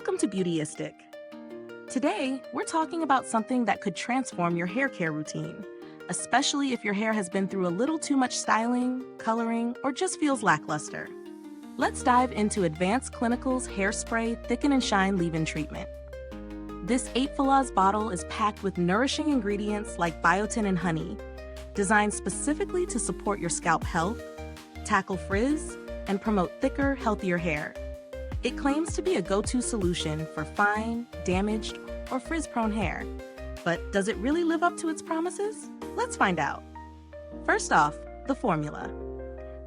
Welcome to Beautyistic. Today, we're talking about something that could transform your hair care routine, especially if your hair has been through a little too much styling, coloring, or just feels lackluster. Let's dive into Advanced Clinical's Hairspray Thicken and Shine Leave-In Treatment. This 8 bottle is packed with nourishing ingredients like biotin and honey, designed specifically to support your scalp health, tackle frizz, and promote thicker, healthier hair. It claims to be a go-to solution for fine, damaged, or frizz-prone hair. But does it really live up to its promises? Let's find out. First off, the formula.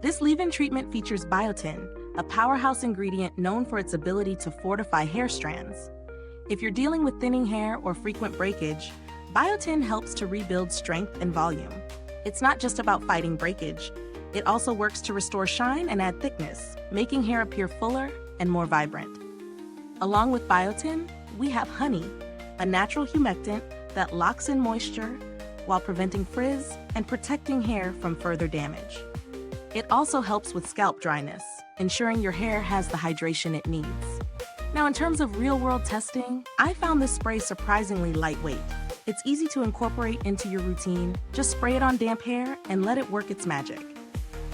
This leave-in treatment features biotin, a powerhouse ingredient known for its ability to fortify hair strands. If you're dealing with thinning hair or frequent breakage, biotin helps to rebuild strength and volume. It's not just about fighting breakage. It also works to restore shine and add thickness, making hair appear fuller and more vibrant. Along with biotin, we have honey, a natural humectant that locks in moisture while preventing frizz and protecting hair from further damage. It also helps with scalp dryness, ensuring your hair has the hydration it needs. Now, in terms of real-world testing, I found this spray surprisingly lightweight. It's easy to incorporate into your routine. Just spray it on damp hair and let it work its magic.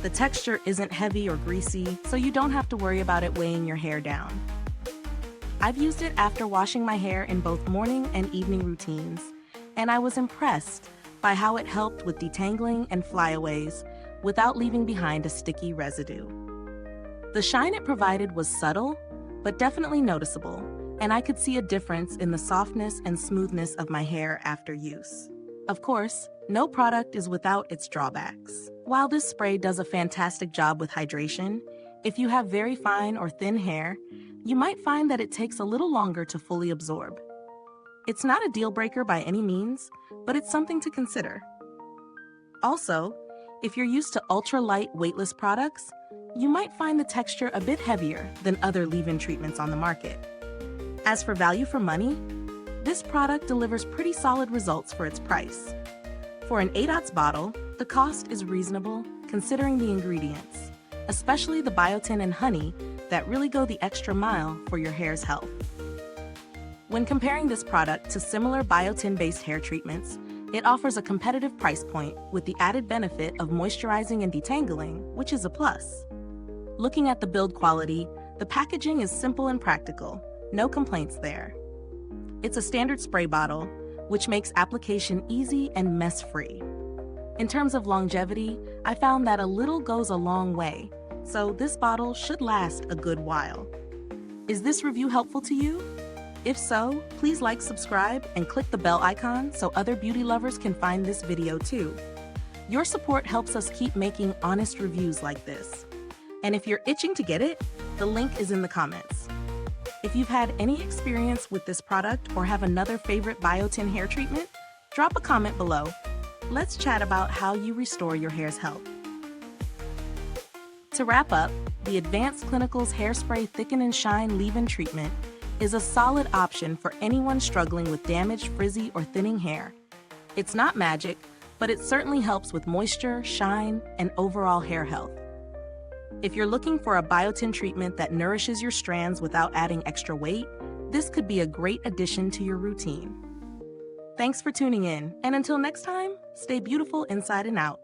The texture isn't heavy or greasy, so you don't have to worry about it weighing your hair down. I've used it after washing my hair in both morning and evening routines, and I was impressed by how it helped with detangling and flyaways without leaving behind a sticky residue. The shine it provided was subtle, but definitely noticeable, and I could see a difference in the softness and smoothness of my hair after use. Of course, no product is without its drawbacks. While this spray does a fantastic job with hydration, if you have very fine or thin hair, you might find that it takes a little longer to fully absorb. It's not a deal breaker by any means, but it's something to consider. Also, if you're used to ultra-light, weightless products, you might find the texture a bit heavier than other leave-in treatments on the market. As for value for money, this product delivers pretty solid results for its price. For an 8 bottle, the cost is reasonable considering the ingredients, especially the biotin and honey that really go the extra mile for your hair's health. When comparing this product to similar biotin-based hair treatments, it offers a competitive price point with the added benefit of moisturizing and detangling, which is a plus. Looking at the build quality, the packaging is simple and practical, no complaints there. It's a standard spray bottle, which makes application easy and mess-free. In terms of longevity, I found that a little goes a long way, so this bottle should last a good while. Is this review helpful to you? If so, please like, subscribe, and click the bell icon so other beauty lovers can find this video too. Your support helps us keep making honest reviews like this. And if you're itching to get it, the link is in the comments. If you've had any experience with this product or have another favorite biotin hair treatment, drop a comment below. Let's chat about how you restore your hair's health. To wrap up, the Advanced Clinical's Hairspray Thicken and Shine Leave-In Treatment is a solid option for anyone struggling with damaged, frizzy, or thinning hair. It's not magic, but it certainly helps with moisture, shine, and overall hair health. If you're looking for a biotin treatment that nourishes your strands without adding extra weight, this could be a great addition to your routine. Thanks for tuning in, and until next time, stay beautiful inside and out.